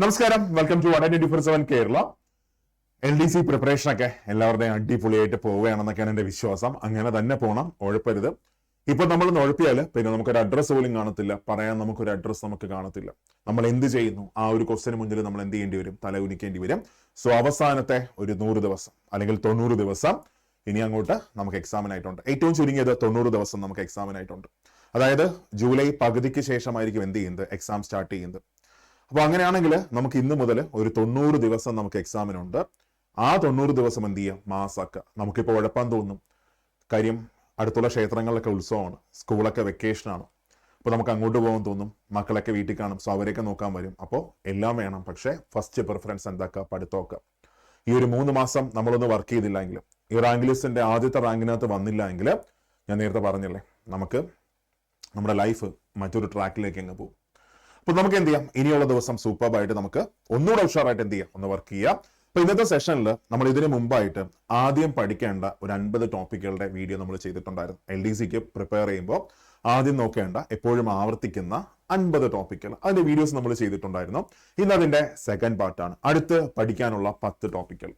നമസ്കാരം, welcome to 124/7 Kerala. LDC പ്രിപ്പറേഷനൊക്കെ എല്ലാവരുടെയും അടിപൊളിയായിട്ട് പോവുകയാണെന്നൊക്കെയാണ് എന്റെ വിശ്വാസം. അങ്ങനെ തന്നെ പോകണം, ഉഴപ്പരുത്. ഇപ്പൊ നമ്മൾ ഉഴപ്പിയാൽ പിന്നെ നമുക്കൊരു അഡ്രസ്സ് പോലും കാണത്തില്ല, പറയാൻ നമുക്കൊരു അഡ്രസ്സ് നമുക്ക് കാണത്തില്ല. നമ്മൾ എന്ത് ചെയ്യുന്നു ആ ഒരു ക്വസ്റ്റിന് മുന്നിൽ നമ്മൾ എന്ത് ചെയ്യേണ്ടി വരും? തല ഉനിക്കേണ്ടി വരും. സോ അവസാനത്തെ ഒരു 100 ദിവസം അല്ലെങ്കിൽ 90 ദിവസം ഇനി അങ്ങോട്ട് നമുക്ക് എക്സാമിനായിട്ടുണ്ട്. ഏറ്റവും ചുരുങ്ങിയത് 90 ദിവസം നമുക്ക് എക്സാമിനായിട്ടുണ്ട്. അതായത് ജൂലൈ പകുതിക്ക് ശേഷമായിരിക്കും എന്ത് ചെയ്യുന്നത്? എക്സാം സ്റ്റാർട്ട് ചെയ്യുന്നത്. അപ്പൊ അങ്ങനെയാണെങ്കിൽ നമുക്ക് ഇന്ന് മുതൽ ഒരു 90 ദിവസം നമുക്ക് എക്സാമിനുണ്ട്. ആ 90 ദിവസം എന്ത് ചെയ്യാം? മാസാക്കുക. നമുക്കിപ്പോൾ ഉഴപ്പാൻ തോന്നും. കാര്യം അടുത്തുള്ള ക്ഷേത്രങ്ങളിലൊക്കെ ഉത്സവമാണ്, സ്കൂളൊക്കെ വെക്കേഷനാണ്. അപ്പോൾ നമുക്ക് അങ്ങോട്ട് പോകാൻ തോന്നും. മക്കളൊക്കെ വീട്ടിൽ കാണും, സോ അവരെയൊക്കെ നോക്കാൻ വരും. അപ്പോൾ എല്ലാം വേണം, പക്ഷേ ഫസ്റ്റ് പ്രിഫറൻസ് എന്താക്കുക? പഠിത്തമൊക്കെ. ഈ ഒരു 3 മാസം നമ്മളൊന്ന് വർക്ക് ചെയ്തില്ല എങ്കിൽ, ഈ റാങ്ക് ലിസ്റ്റിന്റെ ആദ്യത്തെ റാങ്കിനകത്ത് വന്നില്ല എങ്കിൽ, ഞാൻ നേരത്തെ പറഞ്ഞല്ലേ, നമുക്ക് നമ്മുടെ ലൈഫ് മറ്റൊരു ട്രാക്കിലേക്ക് അങ്ങ് പോകും. അപ്പൊ നമുക്ക് എന്ത് ചെയ്യാം? ഇനിയുള്ള ദിവസം സൂപ്പർബായിട്ട് നമുക്ക് ഒന്നുകൂടെ ഉഷാറായിട്ട് എന്ത് ചെയ്യാം? ഒന്ന് വർക്ക് ചെയ്യാം. അപ്പൊ ഇന്നത്തെ സെഷനിൽ നമ്മൾ ഇതിനു മുമ്പായിട്ട് ആദ്യം പഠിക്കേണ്ട ഒരു 50 ടോപ്പിക്കുകളുടെ വീഡിയോ നമ്മൾ ചെയ്തിട്ടുണ്ടായിരുന്നു. LDCക്ക് പ്രിപ്പയർ ചെയ്യുമ്പോൾ ആദ്യം നോക്കേണ്ട, എപ്പോഴും ആവർത്തിക്കുന്ന 50 ടോപ്പിക്കുകൾ, അതിന്റെ വീഡിയോസ് നമ്മൾ ചെയ്തിട്ടുണ്ടായിരുന്നു. ഇന്ന് അതിന്റെ സെക്കൻഡ് പാർട്ടാണ്. അടുത്ത് പഠിക്കാനുള്ള 10 ടോപ്പിക്കുകൾ.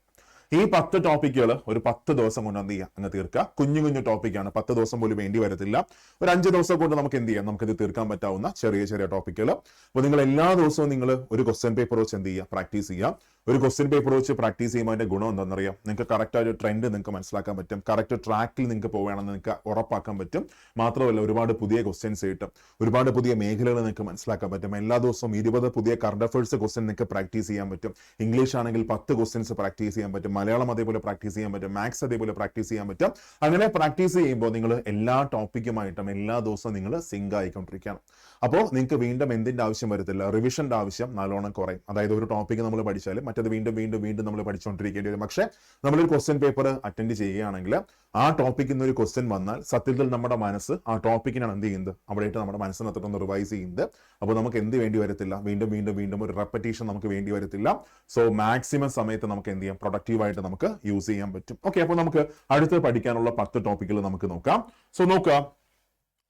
ഈ 10 ടോപ്പിക്കുകൾ ഒരു 10 ദിവസം കൊണ്ട് എന്ത് ചെയ്യാം? അങ്ങ് തീർക്കുക. കുഞ്ഞു കുഞ്ഞു ടോപ്പിക്കാണ്, 10 ദിവസം പോലും വേണ്ടി വരത്തില്ല. ഒരു 5 ദിവസം കൊണ്ട് നമുക്ക് എന്ത് ചെയ്യാം? നമുക്കിത് തീർക്കാൻ പറ്റാവുന്ന ചെറിയ ചെറിയ ടോപ്പിക്കുകൾ. അപ്പോൾ നിങ്ങൾ എല്ലാ ദിവസവും നിങ്ങൾ ഒരു ക്വസ്റ്റ്യൻ പേപ്പർ വെച്ച് എന്ത് ചെയ്യുക? പ്രാക്ടീസ് ചെയ്യുക. ഒരു ക്വസ്റ്റ്യൻ പേപ്പർ വെച്ച് പ്രാക്ടീസ് ചെയ്യുമ്പോൾ അതിന്റെ ഗുണം എന്താണെന്നറിയാം? നിങ്ങൾക്ക് കറക്റ്റ് ഒരു ട്രെൻഡ് നിങ്ങൾക്ക് മനസ്സിലാക്കാൻ പറ്റും. കറക്റ്റ് ട്രാക്കിൽ നിങ്ങൾക്ക് പോവുകയാണെന്ന് നിങ്ങൾക്ക് ഉറപ്പാക്കാൻ പറ്റും. മാത്രമല്ല, ഒരുപാട് പുതിയ ക്വസ്റ്റ്യൻസ് കിട്ടും, ഒരുപാട് പുതിയ മേഖലകൾ നിങ്ങൾക്ക് മനസ്സിലാക്കാൻ പറ്റും. എല്ലാ ദിവസവും 20 പുതിയ കറണ്ട് അഫയേഴ്സ് ക്വസ്റ്റ്യൻ നിങ്ങൾക്ക് പ്രാക്ടീസ് ചെയ്യാൻ പറ്റും. ഇംഗ്ലീഷ് ആണെങ്കിൽ 10 ക്വസ്റ്റ്യൻസ് പ്രാക്ടീസ് ചെയ്യാൻ പറ്റും. മലയാളം അതേപോലെ പ്രാക്ടീസ് ചെയ്യാൻ പറ്റും. മാത്സ് അതേപോലെ പ്രാക്ടീസ് ചെയ്യാൻ പറ്റും. അങ്ങനെ പ്രാക്ടീസ് ചെയ്യുമ്പോൾ നിങ്ങൾ എല്ലാ ടോപ്പിക്കുമായിട്ടും എല്ലാ ദിവസവും നിങ്ങൾ സിങ്ക് ആയിക്കൊണ്ടിരിക്കുകയാണ്. അപ്പോൾ നിങ്ങൾക്ക് വീണ്ടും എന്തിന്റെ ആവശ്യം വരത്തില്ല? റിവിഷന്റെ ആവശ്യം നല്ലോണം കുറയും. അതായത് ഒരു ടോപ്പിക്ക് നമ്മൾ പഠിച്ചാലും മറ്റത് വീണ്ടും വീണ്ടും വീണ്ടും നമ്മൾ പഠിച്ചുകൊണ്ടിരിക്കേണ്ടി വരും. പക്ഷേ നമ്മളൊരു ക്വസ്റ്റ്യൻ പേപ്പർ അറ്റൻഡ് ചെയ്യുകയാണെങ്കിൽ ആ ടോപ്പിക്കിൽ നിന്ന് ഒരു ക്വസ്റ്റ്യൻ വന്നാൽ സത്യത്തിൽ നമ്മുടെ മനസ്സ് ആ ടോപ്പിക്കിനാണ് എന്ത് ചെയ്യുന്നത്? അവിടെയായിട്ട് നമ്മുടെ മനസ്സിനകത്തൊന്ന് റിവൈസ് ചെയ്യുന്നത്. അപ്പോൾ നമുക്ക് എന്ത് വേണ്ടി വരത്തില്ല? വീണ്ടും വീണ്ടും വീണ്ടും ഒരു റെപ്പറ്റീഷൻ നമുക്ക് വേണ്ടി വരത്തില്ല. സോ മാക്സിമം സമയത്ത് നമുക്ക് എന്ത് ചെയ്യാം? പ്രൊഡക്റ്റീവായിട്ട് നമുക്ക് യൂസ് ചെയ്യാൻ പറ്റും. ഓക്കെ, അപ്പോൾ നമുക്ക് അടുത്ത് പഠിക്കാനുള്ള 10 ടോപ്പിക്കുകൾ നമുക്ക് നോക്കാം. സോ നോക്കുക,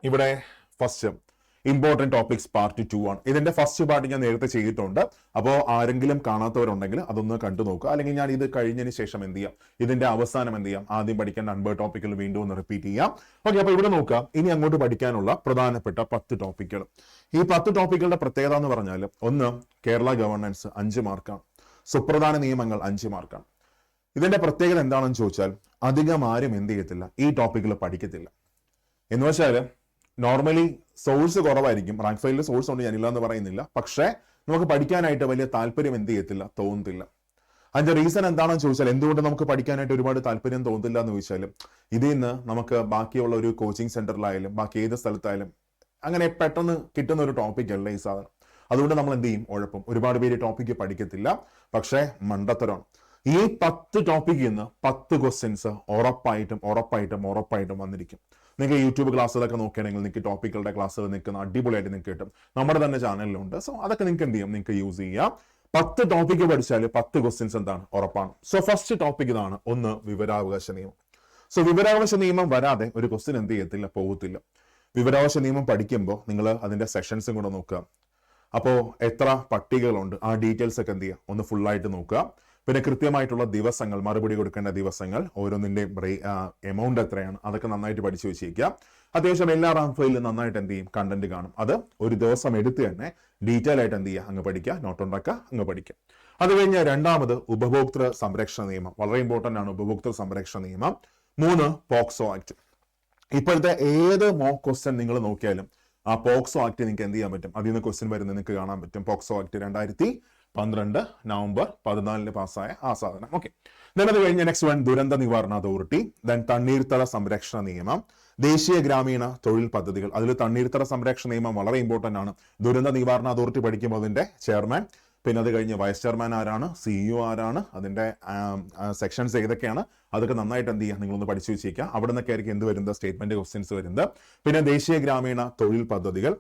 ഇവിടെ ഫസ്റ്റ് ഇമ്പോർട്ടൻറ്റ് ടോപ്പിക്സ് പാർട്ട് 2 ആണ്. ഇതിന്റെ ഫസ്റ്റ് പാർട്ട് ഞാൻ നേരത്തെ ചെയ്തിട്ടുണ്ട്. അപ്പോൾ ആരെങ്കിലും കാണാത്തവരുണ്ടെങ്കിൽ അതൊന്ന് കണ്ടു നോക്കുക. അല്ലെങ്കിൽ ഞാൻ ഇത് കഴിഞ്ഞതിന് ശേഷം എന്ത് ചെയ്യാം? ഇതിന്റെ അവസാനം എന്ത് ചെയ്യാം? ആദ്യം പഠിക്കേണ്ട 50 ടോപ്പിക്കുകൾ വീണ്ടും ഒന്ന് റിപ്പീറ്റ് ചെയ്യാം. ഓക്കെ, അപ്പോൾ ഇവിടെ നോക്കുക, ഇനി അങ്ങോട്ട് പഠിക്കാനുള്ള പ്രധാനപ്പെട്ട 10 ടോപ്പിക്കുകൾ. ഈ 10 ടോപ്പിക്കുകളുടെ പ്രത്യേകത എന്ന് പറഞ്ഞാൽ, ഒന്ന്, കേരള ഗവർണൻസ് 5 മാർക്കാണ്. സുപ്രധാന നിയമങ്ങൾ 5 മാർക്കാണ്. ഇതിന്റെ പ്രത്യേകത എന്താണെന്ന് ചോദിച്ചാൽ, അധികം ആരും എന്ത് ചെയ്യത്തില്ല? ഈ ടോപ്പിക്കുകൾ പഠിക്കത്തില്ല. എന്ന് വെച്ചാൽ നോർമലി സോഴ്സ് കുറവായിരിക്കും. റാങ്ക് ഫയലിൽ സോഴ്സ് ഉണ്ട്, ഞാനില്ല എന്ന് പറയുന്നില്ല. പക്ഷേ നമുക്ക് പഠിക്കാനായിട്ട് വലിയ താല്പര്യം എന്ത് ചെയ്യത്തില്ല? തോന്നുന്നില്ല. അതിന്റെ റീസൺ എന്താണെന്ന് ചോദിച്ചാൽ, എന്തുകൊണ്ട് നമുക്ക് പഠിക്കാനായിട്ട് ഒരുപാട് താല്പര്യം തോന്നുന്നില്ല എന്ന് ചോദിച്ചാൽ, ഇതിൽ നിന്ന് നമുക്ക് ബാക്കിയുള്ള ഒരു കോച്ചിങ് സെന്ററിലായാലും ബാക്കി ഏത് സ്ഥലത്തായാലും അങ്ങനെ പെട്ടെന്ന് കിട്ടുന്ന ഒരു ടോപ്പിക് അല്ല ഈ സാധനം. അതുകൊണ്ട് നമ്മൾ എന്ത് ചെയ്യും? ഉഴപ്പും. ഒരുപാട് പേര് ടോപ്പിക്ക് പഠിക്കത്തില്ല, പക്ഷേ മണ്ടത്തരമാണ്. ഈ 10 ടോപ്പിക്കിൽ നിന്ന് 10 ക്വസ്റ്റ്യൻസ് ഉറപ്പായിട്ടും ഉറപ്പായിട്ടും ഉറപ്പായിട്ടും വന്നിരിക്കും. നിങ്ങൾക്ക് യൂട്യൂബ് ക്ലാസ്സുകളൊക്കെ നോക്കുകയാണെങ്കിൽ നിങ്ങൾക്ക് ടോപ്പിക്കുകളുടെ ക്ലാസ്സുകൾ നിൽക്കുന്ന അടിപൊളിയായിട്ട് നിങ്ങൾക്ക് കിട്ടും. നമ്മുടെ തന്നെ ചാനലിലുണ്ട്. സോ അതൊക്കെ നിങ്ങൾക്ക് എന്ത് ചെയ്യാം? നിങ്ങൾക്ക് യൂസ് ചെയ്യാം. 10 ടോപ്പിക്ക് പഠിച്ചാൽ 10 ക്വസ്റ്റ്യൻസ് എന്താണ്? ഉറപ്പാണ്. സോ ഫസ്റ്റ് ടോപ്പിക് ഇതാണ്. ഒന്ന്, വിവരാവകാശ നിയമം. സോ വിവരാവകാശ നിയമം വരാതെ ഒരു ക്വസ്റ്റ്യൻ എന്ത് ചെയ്യത്തില്ല? പോകത്തില്ല. വിവരാവകാശ നിയമം പഠിക്കുമ്പോൾ നിങ്ങൾ അതിന്റെ സെക്ഷൻസും കൂടെ നോക്കുക. അപ്പോൾ എത്ര പട്ടികകളുണ്ട്, ആ ഡീറ്റെയിൽസ് ഒക്കെ എന്ത് ചെയ്യുക? ഒന്ന് ഫുള്ളായിട്ട് നോക്കുക. പിന്നെ കൃത്യമായിട്ടുള്ള ദിവസങ്ങൾ, മറുപടി കൊടുക്കേണ്ട ദിവസങ്ങൾ, ഓരോന്നിന്റെയും എമൗണ്ട് എത്രയാണ്, അതൊക്കെ നന്നായിട്ട് പഠിച്ചു വെച്ചിരിക്കുക. അത്യാവശ്യം എല്ലാ റാങ്ക് ഫയലിലും നന്നായിട്ട് എന്ത് ചെയ്യും? കണ്ടന്റ് കാണും. അത് ഒരു ദിവസം എടുത്ത് തന്നെ ഡീറ്റെയിൽ ആയിട്ട് എന്ത് ചെയ്യുക? അങ്ങ് പഠിക്കുക, നോട്ട് ഉണ്ടാക്കുക, അങ്ങ് പഠിക്കുക. അത് കഴിഞ്ഞ് രണ്ടാമത് ഉപഭോക്തൃ സംരക്ഷണ നിയമം. വളരെ ഇമ്പോർട്ടന്റ് ആണ് ഉപഭോക്തൃ സംരക്ഷണ നിയമം. 3, പോക്സോ ആക്ട്. ഇപ്പോഴത്തെ ഏത് മോക്ക് ക്വസ്റ്റ്യൻ നിങ്ങൾ നോക്കിയാലും ആ പോക്സോ ആക്ട് നിങ്ങൾക്ക് എന്ത് ചെയ്യാൻ പറ്റും? അതിൽ നിന്ന് ക്വസ്റ്റ്യൻ വരുന്നത് നിങ്ങൾക്ക് കാണാൻ പറ്റും. പോക്സോ ആക്ട് 2012 നവംബർ 14 പാസ്സായ ആ സാധനം. ഓക്കെ, അത് കഴിഞ്ഞ നെക്സ്റ്റ് വൺ, ദുരന്ത നിവാരണ അതോറിറ്റി. ദെൻ തണ്ണീർത്തട സംരക്ഷണ നിയമം, ദേശീയ ഗ്രാമീണ തൊഴിൽ പദ്ധതികൾ. അതിൽ തണ്ണീർത്തട സംരക്ഷണ നിയമം വളരെ ഇമ്പോർട്ടന്റ് ആണ്. ദുരന്ത നിവാരണ അതോറിറ്റി പഠിക്കുമ്പോൾ അതിന്റെ ചെയർമാൻ, പിന്നെ അത് കഴിഞ്ഞ് വൈസ് ചെയർമാൻ ആരാണ്, CEO ആരാണ്, അതിന്റെ സെക്ഷൻസ് ഏതൊക്കെയാണ്, അതൊക്കെ നന്നായിട്ട് എന്ത് ചെയ്യുക? നിങ്ങളൊന്ന് പഠിച്ചു വെച്ചേക്കുക. അവിടെ നിന്നൊക്കെ ആയിരിക്കും എന്ത് വരുന്നത്? സ്റ്റേറ്റ്മെന്റ് ക്വസ്റ്റ്യൻസ് വരുന്നത്. പിന്നെ ദേശീയ ഗ്രാമീണ തൊഴിൽ പദ്ധതികൾ,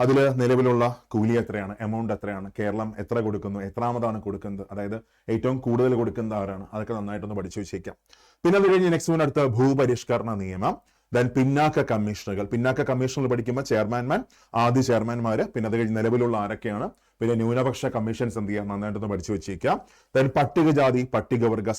അതിൽ നിലവിലുള്ള കൂലി എത്രയാണ്, എമൗണ്ട് എത്രയാണ്, കേരളം എത്ര കൊടുക്കുന്നു, എത്രാമതാണ് കൊടുക്കുന്നത്, അതായത് ഏറ്റവും കൂടുതൽ കൊടുക്കുന്നത് ആരാണ്, അതൊക്കെ നന്നായിട്ടൊന്ന് പഠിച്ചു വെച്ചേക്കാം. പിന്നെ അത് കഴിഞ്ഞ് നെക്സ്റ്റ് അടുത്ത ഭൂപരിഷ്കരണ നിയമം. ദെൻ പിന്നാക്ക കമ്മീഷനുകൾ പഠിക്കുമ്പോൾ ചെയർമാൻമാർ, ആദ്യ ചെയർമാൻമാര്, പിന്നെ അത് കഴിഞ്ഞ് നിലവിലുള്ള ആരൊക്കെയാണ്, പിന്നെ ന്യൂനപക്ഷ കമ്മീഷൻസ് എന്ത് ചെയ്യാം, നന്നായിട്ടൊന്ന് പഠിച്ചു വെച്ചേക്കാം. ദെൻ പട്ടികജാതി പട്ടികവർഗ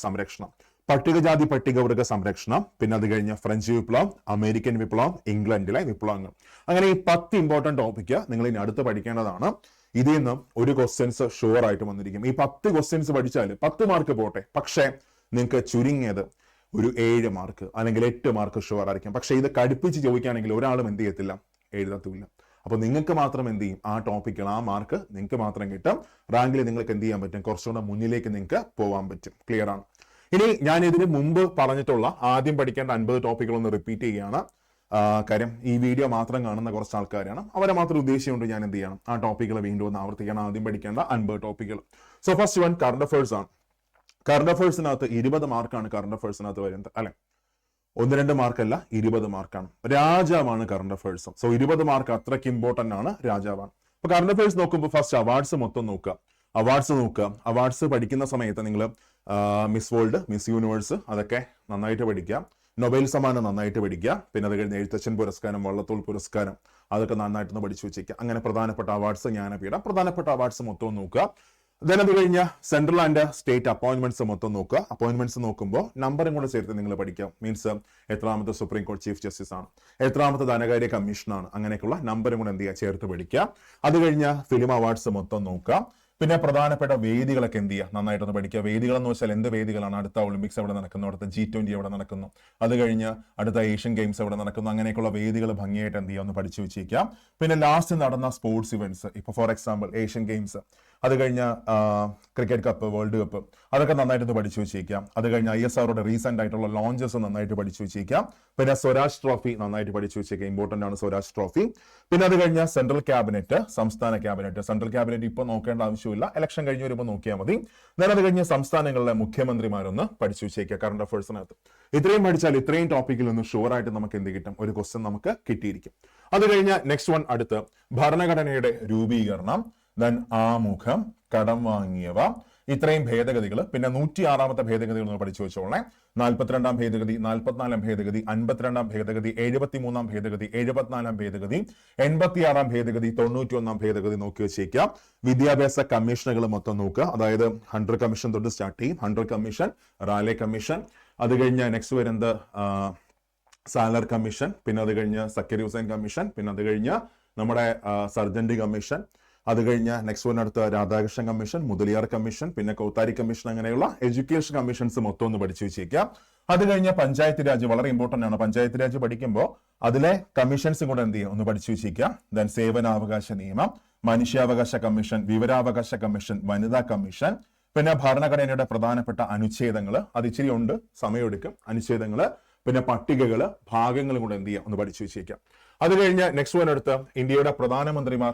സംരക്ഷണം, പിന്നെ അത് കഴിഞ്ഞ് ഫ്രഞ്ച് വിപ്ലവം, അമേരിക്കൻ വിപ്ലവം, ഇംഗ്ലണ്ടിലെ വിപ്ലവങ്ങൾ. അങ്ങനെ ഈ 10 ഇമ്പോർട്ടന്റ് ടോപ്പിക്ക് നിങ്ങൾ ഇനി അടുത്ത് പഠിക്കേണ്ടതാണ്. ഇതിൽ നിന്ന് ഒരു ക്വസ്റ്റ്യൻസ് ഷുവർ ആയിട്ട് വന്നിരിക്കും. ഈ 10 ക്വസ്റ്റ്യൻസ് പഠിച്ചാൽ 10 മാർക്ക് പോട്ടെ, പക്ഷേ നിങ്ങൾക്ക് ചുരുങ്ങിയത് ഒരു 7 മാർക്ക് അല്ലെങ്കിൽ 8 മാർക്ക് ഷുവർ ആയിരിക്കും. പക്ഷെ ഇത് കടുപ്പിച്ച് ചോദിക്കുകയാണെങ്കിൽ ഒരാളും എന്ത് ചെയ്യത്തില്ല, എഴുതത്തില്ല. അപ്പൊ നിങ്ങൾക്ക് മാത്രം എന്ത് ചെയ്യും, ആ ടോപ്പിക്കുകൾ, ആ മാർക്ക് നിങ്ങൾക്ക് മാത്രം കിട്ടും. റാങ്കിൽ നിങ്ങൾക്ക് എന്ത് ചെയ്യാൻ പറ്റും, കുറച്ചുകൂടെ മുന്നിലേക്ക് നിങ്ങൾക്ക് പോകാൻ പറ്റും. ക്ലിയർ ആണ്. ഇനി ഞാൻ ഇതിന് മുമ്പ് പറഞ്ഞിട്ടുള്ള ആദ്യം പഠിക്കേണ്ട 50 ടോപ്പിക്കുകളൊന്ന് റിപ്പീറ്റ് ചെയ്യുകയാണ്. കാര്യം ഈ വീഡിയോ മാത്രം കാണുന്ന കുറച്ച് ആൾക്കാരാണ്, അവരെ മാത്രം ഉദ്ദേശിച്ചുകൊണ്ട് ഞാൻ എന്ത് ചെയ്യണം, ആ ടോപ്പിക്കുകൾ വീണ്ടും ഒന്ന് ആവർത്തിക്കണം. ആദ്യം പഠിക്കേണ്ട 50 ടോപ്പിക്കുകൾ. So first one current affairs ആണ്. കറണ്ട് അഫയേഴ്സിനകത്ത് 20 മാർക്കാണ് കറണ്ട് അഫയേഴ്സിനകത്ത് വരുന്നത്, അല്ലെ? 1-2 മാർക്കല്ല, 20 മാർക്കാണ്. രാജാവാണ് കറണ്ട് അഫയേഴ്സ്. സോ 20 മാർക്ക് അത്രയ്ക്ക് ഇമ്പോർട്ടന്റ് ആണ്, രാജാവാണ്. അപ്പൊ കറണ്ട് അഫയേഴ്സ് നോക്കുമ്പോൾ ഫസ്റ്റ് അവാർഡ്സ് മൊത്തം നോക്കുക. അവാർഡ്സ് പഠിക്കുന്ന സമയത്ത് നിങ്ങൾ മിസ് വേൾഡ്, മിസ് യൂണിവേഴ്സ് അതൊക്കെ നന്നായിട്ട് പഠിക്കുക. നൊബേൽ സമ്മാനം നന്നായിട്ട് പഠിക്കുക. പിന്നെ അത് കഴിഞ്ഞ് എഴുത്തച്ഛൻ പുരസ്കാരം, വള്ളത്തോൾ പുരസ്കാരം അതൊക്കെ നന്നായിട്ടൊന്ന് പഠിച്ചു വെച്ചേക്കുക. അങ്ങനെ പ്രധാനപ്പെട്ട അവാർഡ്സ്, ജ്ഞാനപീഠം, പ്രധാനപ്പെട്ട അവാർഡ്സ് മൊത്തം നോക്കുക. ദെൻ അത് കഴിഞ്ഞ സെൻട്രൽ ആൻഡ് സ്റ്റേറ്റ് അപ്പോയിന്റ്മെന്റ്സ് മൊത്തം നോക്കുക. അപ്പോയിന്റ്മെന്റ്സ് നോക്കുമ്പോൾ നമ്പറും കൂടെ ചേർത്ത് നിങ്ങൾ പഠിക്കാം. മീൻസ് എത്രാമത്തെ സുപ്രീം കോടതി ചീഫ് ജസ്റ്റിസ് ആണ്, എത്രാമത്തെ ധനകാര്യ കമ്മീഷനാണ്, അങ്ങനെയൊക്കെയുള്ള നമ്പറും കൂടെ എന്ത് ചെയ്യുക, ചേർത്ത് പഠിക്കുക. അത് കഴിഞ്ഞ ഫിലിം അവാർഡ്സ് മൊത്തം നോക്കുക. പിന്നെ പ്രധാനപ്പെട്ട വേദികളൊക്കെ എന്ത് ചെയ്യുക, നന്നായിട്ടൊന്ന് പഠിക്കുക. വേദികൾ എന്ന് വെച്ചാൽ എന്ത് വേദികളാണ്, അടുത്ത ഒളിമ്പിക്സ് എവിടെ നടക്കുന്നു, അടുത്ത G20 എവിടെ നടക്കുന്നു, അത് കഴിഞ്ഞ് അടുത്ത ഏഷ്യൻ ഗെയിംസ് എവിടെ നടക്കുന്നു, അങ്ങനെയൊക്കെയുള്ള വേദികൾ ഭംഗിയായിട്ട് എന്ത് ചെയ്യുക, ഒന്ന് പഠിച്ചു വെച്ചിരിക്കാം. പിന്നെ ലാസ്റ്റ് നടന്ന സ്പോർട്സ് ഇവന്റ്സ്, ഇപ്പൊ ഫോർ എക്സാമ്പിൾ ഏഷ്യൻ ഗെയിംസ്, അത് കഴിഞ്ഞ ക്രിക്കറ്റ് കപ്പ്, വേൾഡ് കപ്പ്, അതൊക്കെ നന്നായിട്ടൊന്ന് പഠിച്ചു വെച്ചിരിക്കാം. അത് കഴിഞ്ഞ് ISROയുടെ റീസെന്റ് ആയിട്ടുള്ള ലോഞ്ചസ് നന്നായിട്ട് പഠിച്ചു വെച്ചിരിക്കാം. പിന്നെ സ്വരാജ് ട്രോഫി നന്നായിട്ട് പഠിച്ചു വെച്ചിരിക്കുക, ഇമ്പോർട്ടന്റ് ആണ് സ്വരാജ് ട്രോഫി. പിന്നെ അത് കഴിഞ്ഞ സെൻട്രൽ ക്യാബിനറ്റ്, സംസ്ഥാന ക്യാബിനറ്റ്. സെൻട്രൽ ക്യാബിനറ്റ് ഇപ്പൊ നോക്കേണ്ട ആവശ്യമില്ല, ഇലക്ഷൻ കഴിഞ്ഞ് വരുമ്പോൾ നോക്കിയാൽ മതി. നേരെ അത് കഴിഞ്ഞ് സംസ്ഥാനങ്ങളിലെ മുഖ്യമന്ത്രിമാരൊന്ന് പഠിച്ചു വെച്ചേക്കുക കറണ്ട് അഫയേഴ്സിനകത്ത്. ഇത്രയും പഠിച്ചാൽ ഇത്രയും ടോപ്പിക്കിൽ ഒന്ന് ഷുവർ ആയിട്ട് നമുക്ക് എന്ത് കിട്ടും, ഒരു ക്വസ്റ്റ്യൻ നമുക്ക് കിട്ടിയിരിക്കും. അത് കഴിഞ്ഞ നെക്സ്റ്റ് വൺ അടുത്ത് ഭരണഘടനയുടെ രൂപീകരണം, ദെൻ ആമുഖം, കടം വാങ്ങിയവ, ഇത്രയും ഭേദഗതികൾ. പിന്നെ 106ാമത്തെ ഭേദഗതികൾ ഒന്ന് പഠിച്ചു വെച്ചോളേ. 42ാം ഭേദഗതി, 44ാം ഭേദഗതി, 52ാം ഭേദഗതി, 73ാം ഭേദഗതി, 74ാം ഭേദഗതി, 86ാം ഭേദഗതി, 91ാം ഭേദഗതി നോക്കി വെച്ചേക്കാം. വിദ്യാഭ്യാസ കമ്മീഷനുകൾ മൊത്തം നോക്കുക. അതായത് 100 കമ്മീഷൻ തൊട്ട് സ്റ്റാർട്ട് ചെയ്യും. 100 കമ്മീഷൻ, റാലെ കമ്മീഷൻ, അത് കഴിഞ്ഞ് നെക്സ്റ്റ് വരുന്നത് സാലർ കമ്മീഷൻ, പിന്നെ അത് കഴിഞ്ഞ് സക്കീർ ഹുസൈൻ കമ്മീഷൻ, പിന്നെ അത് കഴിഞ്ഞ് നമ്മുടെ സർജന്റ് കമ്മീഷൻ, അത് കഴിഞ്ഞ നെക്സ്റ്റ് വൺ അടുത്ത രാധാകൃഷ്ണൻ കമ്മീഷൻ, മുതലിയാർ കമ്മീഷൻ, പിന്നെ കൗത്താരി കമ്മീഷൻ, അങ്ങനെയുള്ള എഡ്യൂക്കേഷൻ കമ്മീഷൻസ് മൊത്തം ഒന്ന് പഠിച്ചു വെച്ചേക്കാം. അത് കഴിഞ്ഞ പഞ്ചായത്ത് രാജ് വളരെ ഇമ്പോർട്ടന്റ് ആണ്. പഞ്ചായത്ത് രാജ് പഠിക്കുമ്പോൾ അതിലെ കമ്മീഷൻസും കൂടെ എന്ത് ചെയ്യും, ഒന്ന് പഠിച്ചു വെച്ചേക്കാം. ദെൻ സേവനാവകാശ നിയമം, മനുഷ്യാവകാശ കമ്മീഷൻ, വിവരാവകാശ കമ്മീഷൻ, വനിതാ കമ്മീഷൻ, പിന്നെ ഭരണഘടനയുടെ പ്രധാനപ്പെട്ട അനുച്ഛേദങ്ങൾ, അത് ഇച്ചിരി ഉണ്ട്, സമയമെടുക്കും. അനുച്ഛേദങ്ങള്, പിന്നെ പട്ടികകള്, ഭാഗങ്ങളും കൂടെ എന്ത് ചെയ്യാം, ഒന്ന് പഠിച്ചു വെച്ചേക്കാം. അത് കഴിഞ്ഞ് നെക്സ്റ്റ് വൺ എടുത്ത് ഇന്ത്യയുടെ പ്രധാനമന്ത്രിമാർ,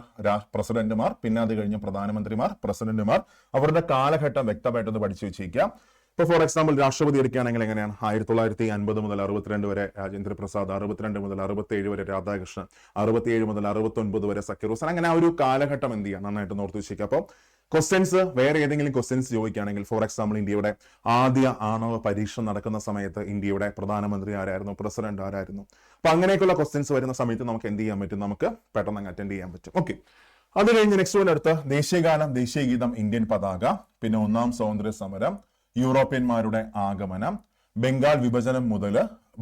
പ്രസിഡന്റുമാർ, പിന്നെ അത് കഴിഞ്ഞ് പ്രധാനമന്ത്രിമാർ, പ്രസിഡന്റുമാർ, അവരുടെ കാലഘട്ടം വ്യക്തമായിട്ടൊന്ന് പഠിച്ചു വെച്ചിരിക്കാം. ഇപ്പൊ ഫോർ എക്സാമ്പിൾ രാഷ്ട്രപതി എടുക്കുകയാണെങ്കിൽ എങ്ങനെയാണ്, 1950 മുതൽ 62 വരെ രാജേന്ദ്ര പ്രസാദ്, 62 മുതൽ 67 വരെ രാധാകൃഷ്ണൻ, 67 മുതൽ 69 വരെ സക്കീർ ഹുസൈൻ, അങ്ങനെ ആ ഒരു കാലഘട്ടം എന്ത് ചെയ്യാം, നന്നായിട്ട് ഓർത്ത് വെച്ചിരിക്കുക. അപ്പോൾ ക്വസ്റ്റ്യൻസ് വേറെ ഏതെങ്കിലും ക്വസ്റ്റ്യൻസ് ചോദിക്കുകയാണെങ്കിൽ, ഫോർ എക്സാമ്പിൾ ഇന്ത്യയുടെ ആദ്യ ആണവ പരീക്ഷണം നടക്കുന്ന സമയത്ത് ഇന്ത്യയുടെ പ്രധാനമന്ത്രി ആരായിരുന്നു, പ്രസിഡന്റ് ആരായിരുന്നു, അപ്പൊ അങ്ങനെയൊക്കെയുള്ള ക്വസ്റ്റ്യൻസ് വരുന്ന സമയത്ത് നമുക്ക് എന്ത് ചെയ്യാൻ പറ്റും, നമുക്ക് പെട്ടെന്ന് അങ്ങ് അറ്റൻഡ് ചെയ്യാൻ പറ്റും. ഓക്കെ, അത് കഴിഞ്ഞ് നെക്സ്റ്റ് വൺ അടുത്ത് ദേശീയഗാനം, ദേശീയ ഗീതം, ഇന്ത്യൻ പതാക, പിന്നെ ഒന്നാം സ്വാതന്ത്ര്യ സമരം, യൂറോപ്യന്മാരുടെ ആഗമനം, ബംഗാൾ വിഭജനം മുതൽ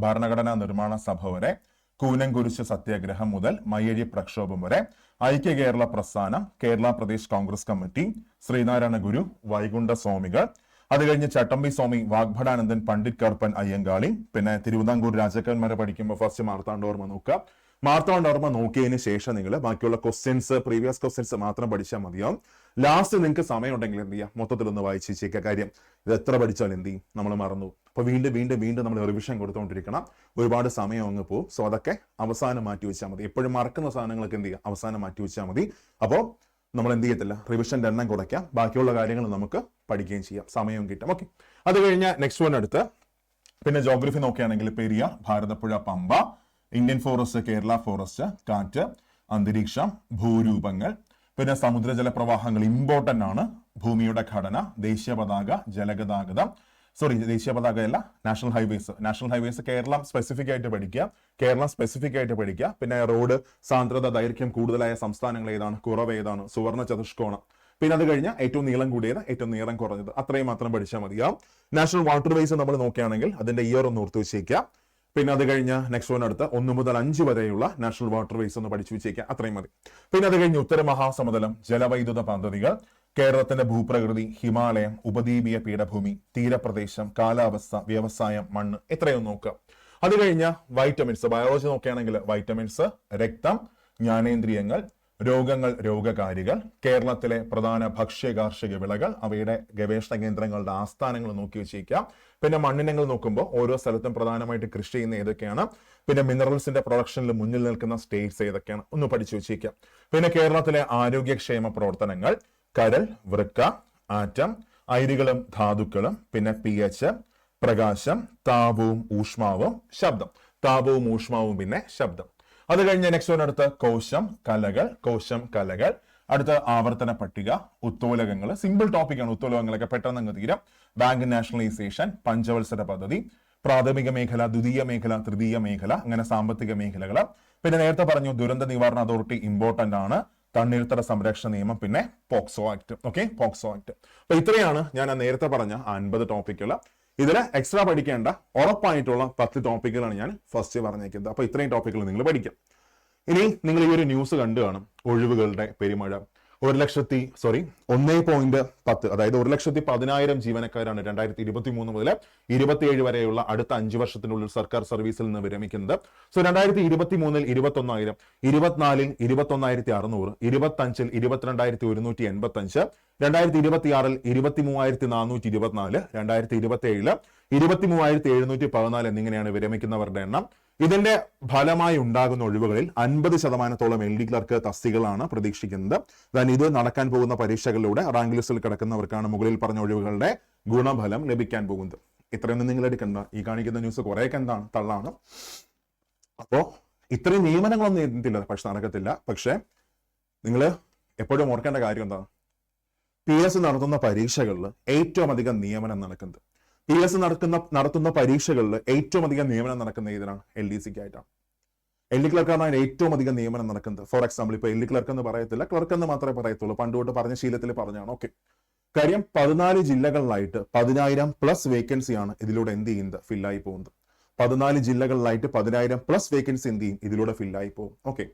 ഭരണഘടനാ നിർമ്മാണ സഭ വരെ, കൂനംകുരിശ് സത്യാഗ്രഹം മുതൽ മയ്യഴി പ്രക്ഷോഭം വരെ, ഐക്യ കേരള പ്രസ്ഥാനം, കേരള പ്രദേശ് കോൺഗ്രസ് കമ്മിറ്റി, ശ്രീനാരായണ ഗുരു, വൈകുണ്ഠ സ്വാമികൾ, അത് കഴിഞ്ഞ് ചട്ടമ്പി സ്വാമി, വാഗ്ഭടാനന്ദൻ, പണ്ഡിറ്റ് കറുപ്പൻ അയ്യങ്കാളി, പിന്നെ തിരുവിതാംകൂർ രാജാക്കന്മാരെ പഠിക്കുമ്പോൾ ഫസ്റ്റ് മാർത്താണ്ഡവർമ്മ നോക്കുക. മാർത്താണ്ഡവർമ്മ നോക്കിയതിന് ശേഷം നിങ്ങൾ ബാക്കിയുള്ള ക്വസ്റ്റ്യൻസ്, പ്രീവിയസ് ക്വസ്റ്റ്യൻസ് മാത്രം പഠിച്ചാൽ മതിയാവും. ലാസ്റ്റ് നിങ്ങൾക്ക് സമയം ഉണ്ടെങ്കിൽ എന്ത് ചെയ്യാം, മൊത്തത്തിലൊന്ന് വായിച്ച് വെച്ചേക്കുക. കാര്യം ഇത് എത്ര പഠിച്ചാലും എന്ത് ചെയ്യും, നമ്മൾ മറന്നു. അപ്പൊ വീണ്ടും നമ്മൾ റിവിഷൻ കൊടുത്തുകൊണ്ടിരിക്കണം, ഒരുപാട് സമയം അങ്ങ് പോകും. സോ അതൊക്കെ അവസാനം മാറ്റി വെച്ചാൽ മതി. എപ്പോഴും മറക്കുന്ന സാധനങ്ങളൊക്കെ എന്ത് ചെയ്യുക, അവസാനം മാറ്റി വെച്ചാൽ മതി. അപ്പോൾ നമ്മൾ എന്ത് ചെയ്യത്തില്ല, റിവിഷന്റെ എണ്ണം കുറയ്ക്കാം, ബാക്കിയുള്ള കാര്യങ്ങൾ നമുക്ക് പഠിക്കുകയും ചെയ്യാം, സമയവും കിട്ടും. ഓക്കെ, അത് കഴിഞ്ഞാൽ നെക്സ്റ്റ് വൺ അടുത്ത് പിന്നെ ജോഗ്രഫി നോക്കുകയാണെങ്കിൽ Periyar, Bharathappuzha, Pamba, Indian forest, Kerala forest, കാറ്റ്, അന്തരീക്ഷം, ഭൂരൂപങ്ങൾ, പിന്നെ സമുദ്രജല പ്രവാഹങ്ങൾ ഇമ്പോർട്ടന്റ് ആണ്, ഭൂമിയുടെ ഘടന, ദേശീയ പതാക, ജലഗതാഗതം, സോറി, ദേശീയ പതാകയല്ല, നാഷണൽ ഹൈവേസ് കേരളം സ്പെസിഫിക് ആയിട്ട് പഠിക്കുക. പിന്നെ റോഡ് സാന്ദ്രത ദൈർഘ്യം കൂടുതലായ സംസ്ഥാനങ്ങൾ ഏതാണ്, കുറവ് ഏതാണ്, സുവർണ്ണ ചതുഷ്കോണം, പിന്നെ അത് കഴിഞ്ഞാൽ ഏറ്റവും നീളം കൂടിയത്, ഏറ്റവും നീളം കുറഞ്ഞത്, അത്രയും മാത്രം പഠിച്ചാൽ മതിയാവും. നാഷണൽ വാട്ടർ വേസ് നമ്മൾ നോക്കുകയാണെങ്കിൽ അതിന്റെ ഇയർ ഒന്ന് ഓർത്ത് വെച്ചേക്കുക. പിന്നെ അത് കഴിഞ്ഞ നെക്സ്റ്റ് വൺ അടുത്ത 1 മുതൽ 5 വരെയുള്ള നാഷണൽ വാട്ടർ വേസ് ഒന്ന് പഠിച്ചു വെച്ചേക്കുക, അത്രയും മതി. പിന്നെ അത് കഴിഞ്ഞ് ഉത്തര മഹാസമതലം, ജലവൈദ്യുത പദ്ധതികൾ, കേരളത്തിന്റെ ഭൂപ്രകൃതി, ഹിമാലയം, ഉപദ്വീപീയ പീഠഭൂമി, തീരപ്രദേശം, കാലാവസ്ഥ, വ്യവസായം, മണ്ണ്, ഇത്രയും നോക്കുക. അത് കഴിഞ്ഞ വൈറ്റമിൻസ്, ബയോളജി നോക്കുകയാണെങ്കിൽ വൈറ്റമിൻസ്, രക്തം, ജ്ഞാനേന്ദ്രിയങ്ങൾ, രോഗങ്ങൾ, രോഗകാരികൾ, കേരളത്തിലെ പ്രധാന ഭക്ഷ്യ കാർഷിക വിളകൾ, അവയുടെ ഗവേഷണ കേന്ദ്രങ്ങളുടെ ആസ്ഥാനങ്ങൾ നോക്കി വെച്ചേക്കാം. പിന്നെ മണ്ണിനങ്ങൾ നോക്കുമ്പോൾ ഓരോ സ്ഥലത്തും പ്രധാനമായിട്ട് കൃഷി ചെയ്യുന്ന ഏതൊക്കെയാണ്, പിന്നെ മിനറൽസിന്റെ പ്രൊഡക്ഷനിൽ മുന്നിൽ നിൽക്കുന്ന സ്റ്റേറ്റ്സ് ഏതൊക്കെയാണ് ഒന്ന് പഠിച്ചു വെച്ചേക്കാം. പിന്നെ കേരളത്തിലെ ആരോഗ്യക്ഷേമ പ്രവർത്തനങ്ങൾ, കരൾ, വൃക്ക, ആറ്റം, അയിരുകളും ധാതുക്കളും, പിന്നെ pH, പ്രകാശം, താപവും ഊഷ്മാവും, ശബ്ദം. പിന്നെ ശബ്ദം. അത് കഴിഞ്ഞ നെക്സ്റ്റ് വൺ അടുത്ത കോശം കലകൾ, അടുത്ത ആവർത്തന പട്ടിക, ഉത്തോലകങ്ങൾ, സിമ്പിൾ ടോപ്പിക്കാണ് ഉത്തോലകങ്ങളൊക്കെ, പെട്ടെന്ന് അങ്ങ് തീരം. ബാങ്ക് നാഷണലൈസേഷൻ, പഞ്ചവത്സര പദ്ധതി, പ്രാഥമിക മേഖല, ദ്വിതീയ മേഖല, തൃതീയ മേഖല, അങ്ങനെ സാമ്പത്തിക മേഖലകൾ. പിന്നെ നേരത്തെ പറഞ്ഞു ദുരന്ത നിവാരണ അതോറിറ്റി ഇമ്പോർട്ടന്റ് ആണ്, തണ്ണീർത്തട സംരക്ഷണ നിയമം, പിന്നെ പോക്സോ ആക്ട്. POCSO act. അപ്പൊ ഇത്രയാണ് ഞാൻ നേരത്തെ പറഞ്ഞ 50 ടോപ്പിക്കുകൾ. ഇതിൽ എക്സ്ട്രാ പഠിക്കേണ്ട ഉറപ്പായിട്ടുള്ള 10 ടോപ്പിക്കുകളാണ് ഞാൻ ഫസ്റ്റ് പറഞ്ഞേക്കുന്നത്. അപ്പൊ ഇത്രയും ടോപ്പിക്കുകൾ നിങ്ങൾ പഠിക്കാം. ഇനി നിങ്ങൾ ഈ ഒരു ന്യൂസ് കണ്ടു കാണും, ഒഴിവുകളുടെ പെരുമഴ. 1.10, അതായത് 1,10,000 ജീവനക്കാരാണ് 2023 മുതൽ 27 വരെയുള്ള അടുത്ത 5 വർഷത്തിനുള്ളിൽ സർക്കാർ സർവീസിൽ നിന്ന് വിരമിക്കുന്നത്. സോ 2023 21,000, 24 21,600, 25 22,185, 2026 23,424, 2027 23,714 എന്നിങ്ങനെയാണ് വിരമിക്കുന്നവരുടെ എണ്ണം. ഇതിന്റെ ഫലമായി ഉണ്ടാകുന്ന ഒഴിവുകളിൽ 50% LD ക്ലർക്ക് തസ്തികകളാണ് പ്രതീക്ഷിക്കുന്നത്. ഇത് നടക്കാൻ പോകുന്ന പരീക്ഷകളിലൂടെ റാങ്ക് ലിസ്റ്റിൽ കിടക്കുന്നവർക്കാണ് മുകളിൽ പറഞ്ഞ ഒഴിവുകളുടെ ഗുണഫലം ലഭിക്കാൻ പോകുന്നത്. ഇത്രയൊന്നും നിങ്ങൾ എടുക്കണ്ട. ഈ കാണിക്കുന്ന ന്യൂസ് കുറേയൊക്കെ എന്താണ്, തള്ളാണ്. അപ്പോ ഇത്രയും നിയമനങ്ങളൊന്നും എത്തില്ല, പക്ഷെ നടക്കത്തില്ല. പക്ഷെ നിങ്ങൾ എപ്പോഴും ഓർക്കേണ്ട കാര്യം എന്താണ്, PS നടത്തുന്ന പരീക്ഷകളിൽ ഏറ്റവും അധികം നിയമനം നടക്കുന്നത്, PS നടത്തുന്ന പരീക്ഷകളിൽ ഏറ്റവും അധികം നിയമനം നടക്കുന്ന ഏതിനാണ്? LDCക്ക് ആയിട്ടാണ്. LD ക്ലർക്കാണ് ഏറ്റവും അധികം നിയമനം നടക്കുന്നത്. ഫോർ എക്സാമ്പിൾ, ഇപ്പൊ LD ക്ലർക്ക് എന്ന് പറയത്തില്ല, ക്ലർക്ക് എന്ന് മാത്രമേ പറയത്തുള്ളൂ. പണ്ടുതൊട്ട് പറഞ്ഞ ശീലത്തിൽ പറഞ്ഞാണ്. ഓക്കെ, കാര്യം 14 ജില്ലകളിലായിട്ട് 10,000+ വേക്കൻസിയാണ് ഇതിലൂടെ എന്ത് ചെയ്യുന്നത്, ഫില്ലായി പോകുന്നത്. 14 ജില്ലകളിലായിട്ട് 10,000+ വേക്കൻസി എന്ത് ചെയ്യും, ഇതിലൂടെ ഫില്ലായി പോകും. ഓക്കെ,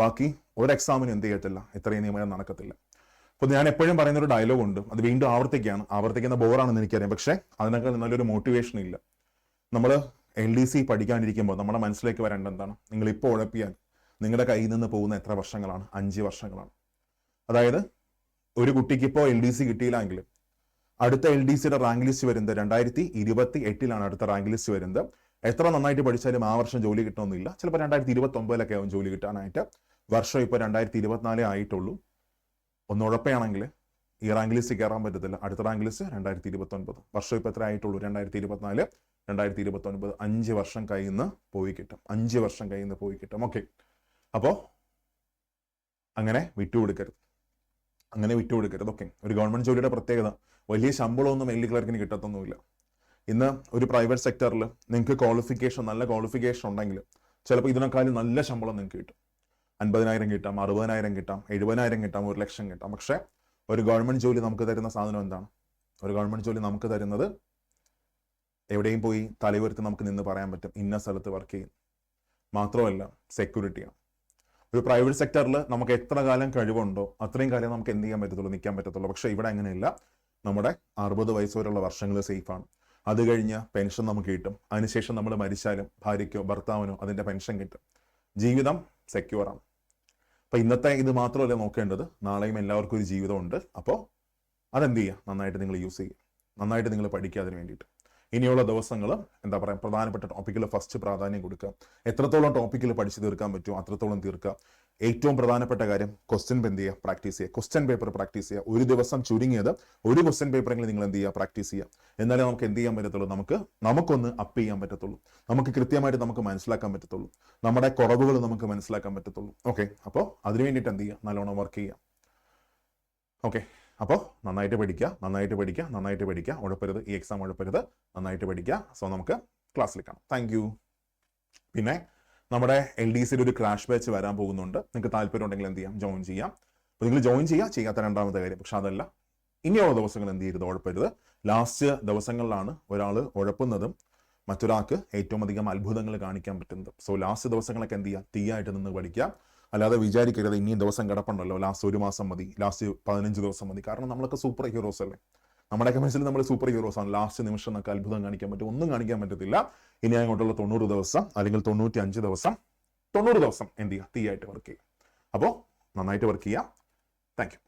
ബാക്കി ഒരു എക്സാമിന് എന്ത് ചെയ്യത്തില്ല, ഇത്രയും നിയമനം നടക്കത്തില്ല. അപ്പൊ ഞാൻ എപ്പോഴും പറയുന്ന ഒരു ഡയലോഗ് ഉണ്ട്, അത് വീണ്ടും ആവർത്തിക്കുന്ന ബോറാണെന്ന് എനിക്കറിയാം. പക്ഷെ അതിനൊക്കെ നല്ലൊരു മോട്ടിവേഷൻ ഇല്ല. നമ്മൾ LDC പഠിക്കാനിരിക്കുമ്പോൾ നമ്മുടെ മനസ്സിലേക്ക് വരേണ്ട എന്താണ്, നിങ്ങൾ ഇപ്പോൾ ഉഴപ്പിയാൽ നിങ്ങളുടെ കയ്യിൽ നിന്ന് പോകുന്ന എത്ര വർഷങ്ങളാണ്? 5 വർഷങ്ങളാണ്. അതായത് ഒരു കുട്ടിക്ക് ഇപ്പോൾ LDC കിട്ടിയില്ലെങ്കിൽ അടുത്ത LDCയുടെ റാങ്ക് ലിസ്റ്റ് വരുന്നത് 2028 അടുത്ത റാങ്ക് ലിസ്റ്റ് വരുന്നത്. എത്ര നന്നായിട്ട് പഠിച്ചാലും ആ വർഷം ജോലി കിട്ടണമെന്നില്ല. ചിലപ്പോൾ 2029 ആവും ജോലി കിട്ടാനായിട്ട്. വർഷം ഇപ്പോൾ 2024 ആയിട്ടുള്ളൂ. ഒന്ന് ഉഴപ്പയാണെങ്കിൽ ഈ റാങ്ക് ലിസ്റ്റ് കയറാൻ പറ്റത്തില്ല. അടുത്ത റാങ്ക് ലിസ്റ്റ് 2029. വർഷം ഇപ്പോൾ എത്ര ആയിട്ടുള്ളൂ? 2024, 2029. 5 വർഷം കയ്യിൽ നിന്ന് പോയി കിട്ടും. 5 വർഷം കയ്യിൽ നിന്ന് പോയി കിട്ടും. ഓക്കെ, അപ്പോൾ അങ്ങനെ വിട്ടുകൊടുക്കരുത്. ഓക്കെ, ഒരു ഗവൺമെന്റ് ജോലിയുടെ പ്രത്യേകത, വലിയ ശമ്പളമൊന്നും LD ക്ലർക്കിന് കിട്ടത്തൊന്നുമില്ല. ഇന്ന് ഒരു പ്രൈവറ്റ് സെക്ടറിൽ നിങ്ങൾക്ക് നല്ല ക്വാളിഫിക്കേഷൻ ഉണ്ടെങ്കിൽ ചിലപ്പോൾ ഇതിനേക്കാളും നല്ല ശമ്പളം നിങ്ങൾക്ക് കിട്ടും. 50,000 കിട്ടാം, 60,000 കിട്ടാം, 70,000 കിട്ടാം, 1,00,000 കിട്ടാം. പക്ഷെ ഒരു ഗവൺമെന്റ് ജോലി നമുക്ക് തരുന്ന സാധനം എന്താണ്? ഒരു ഗവൺമെന്റ് ജോലി നമുക്ക് തരുന്നത്, എവിടെയും പോയി തലയുയർത്തി നമുക്ക് നിന്ന് പറയാൻ പറ്റും ഇന്ന സ്ഥലത്ത് വർക്ക് ചെയ്യും. മാത്രമല്ല സെക്യൂരിറ്റിയാണ്. ഒരു പ്രൈവറ്റ് സെക്ടറിൽ നമുക്ക് എത്ര കാലം കഴിവുണ്ടോ അത്രയും കാലം നമുക്ക് എന്ത് ചെയ്യാൻ പറ്റത്തുള്ളൂ, നിൽക്കാൻ പറ്റത്തുള്ളൂ. പക്ഷെ ഇവിടെ അങ്ങനെയില്ല. നമ്മുടെ 60 വയസ്സ് വരെയുള്ള വർഷങ്ങൾ സേഫാണ്. അത് കഴിഞ്ഞ് പെൻഷൻ നമുക്ക് കിട്ടും. അതിനുശേഷം നമ്മൾ മരിച്ചാലും ഭാര്യയ്ക്കോ ഭർത്താവിനോ അതിന്റെ പെൻഷൻ കിട്ടും. ജീവിതം സെക്യൂറാണ്. അപ്പൊ ഇന്നത്തെ ഇത് മാത്രമല്ല നോക്കേണ്ടത്, നാളെയും എല്ലാവർക്കും ഒരു ജീവിതമുണ്ട്. അപ്പോൾ അതെന്ത് ചെയ്യുക, നന്നായിട്ട് നിങ്ങൾ യൂസ് ചെയ്യുക, നന്നായിട്ട് നിങ്ങൾ പഠിക്കുക അതിന് വേണ്ടിയിട്ട്. ഇനിയുള്ള ദിവസങ്ങൾ എന്താ പറയുക, പ്രധാനപ്പെട്ട ടോപ്പിക്കിൽ ഫസ്റ്റ് പ്രാധാന്യം കൊടുക്കുക. എത്രത്തോളം ടോപ്പിക്കിൽ പഠിച്ചു തീർക്കാൻ പറ്റുമോ അത്രത്തോളം തീർക്കുക. ഏറ്റവും പ്രധാനപ്പെട്ട കാര്യം ക്വസ്റ്റ്യൻ എന്ത് ചെയ്യുക, പ്രാക്ടീസ് ചെയ്യുക. ക്വസ്റ്റ്യൻ പേപ്പർ പ്രാക്ടീസ് ചെയ്യുക. ഒരു ദിവസം ചുരുങ്ങിയത് ഒരു ക്വസ്റ്റ്യൻ പേപ്പറെങ്കിലും നിങ്ങൾ എന്ത് ചെയ്യുക, പ്രാക്ടീസ് ചെയ്യുക. എന്നാലേ നമുക്ക് എന്ത് ചെയ്യാൻ പറ്റത്തുള്ളൂ, നമുക്കൊന്ന് അപ്പ് ചെയ്യാൻ പറ്റത്തുള്ളൂ. നമുക്ക് കൃത്യമായിട്ട് നമുക്ക് മനസ്സിലാക്കാൻ പറ്റത്തുള്ളൂ. നമ്മുടെ കുറവുകൾ നമുക്ക് മനസ്സിലാക്കാൻ പറ്റത്തുള്ളൂ. ഓക്കെ, അപ്പോൾ അതിന് വേണ്ടിയിട്ട് എന്ത് ചെയ്യുക, നല്ലോണം വർക്ക് ചെയ്യുക. ഓക്കെ, അപ്പോൾ നന്നായിട്ട് പഠിക്കുക, ഉഴപ്പരുത്, ഈ എക്സാം ഉഴപ്പരുത്, നന്നായിട്ട് പഠിക്കുക. സോ നമുക്ക് ക്ലാസ്സിൽ കാണാം. Thank you. പിന്നെ നമ്മുടെ LDCയുടെ ഒരു ക്രാഷ് ബാച്ച് വരാൻ പോകുന്നുണ്ട്. നിങ്ങൾക്ക് താല്പര്യം ഉണ്ടെങ്കിൽ എന്ത് ചെയ്യാം, ജോയിൻ ചെയ്യാം. അപ്പോൾ നിങ്ങൾ ജോയിൻ ചെയ്യാത്ത രണ്ടാമത്തെ കാര്യം. പക്ഷെ അതല്ല, ഇനിയുള്ള ദിവസങ്ങൾ എന്ത് ചെയ്യരുത്, ഉഴപ്പരുത്. ലാസ്റ്റ് ദിവസങ്ങളിലാണ് ഒരാൾ ഉഴപ്പുന്നതും മറ്റൊരാൾക്ക് ഏറ്റവും അധികം അത്ഭുതങ്ങൾ കാണിക്കാൻ പറ്റുന്നത്. സോ ലാസ്റ്റ് ദിവസങ്ങളൊക്കെ എന്ത് ചെയ്യുക, തീയായിട്ട് നിന്ന് പഠിക്കുക. അല്ലാതെ വിചാരിക്കരുത് ഇനിയും ദിവസം കിടപ്പുണ്ടല്ലോ, ലാസ്റ്റ് 1 മാസം മതി, ലാസ്റ്റ് 15 ദിവസം മതി. കാരണം നമ്മളൊക്കെ സൂപ്പർ ഹീറോസ് അല്ലേ, നമ്മുടെയൊക്കെ മനസ്സിൽ നമ്മൾ സൂപ്പർ ഹീറോസ് ആണ്. ലാസ്റ്റ് നിമിഷം നമുക്ക് അത്ഭുതം കാണിക്കാൻ പറ്റും? ഒന്നും കാണിക്കാൻ പറ്റത്തില്ല. ഇനി അങ്ങോട്ടുള്ള 90 ദിവസം അല്ലെങ്കിൽ 95 ദിവസം 90 ദിവസം എന്ത് ചെയ്യുക, തീയായിട്ട് വർക്ക് ചെയ്യുക. അപ്പോൾ നന്നായിട്ട് വർക്ക് ചെയ്യുക. Thank you.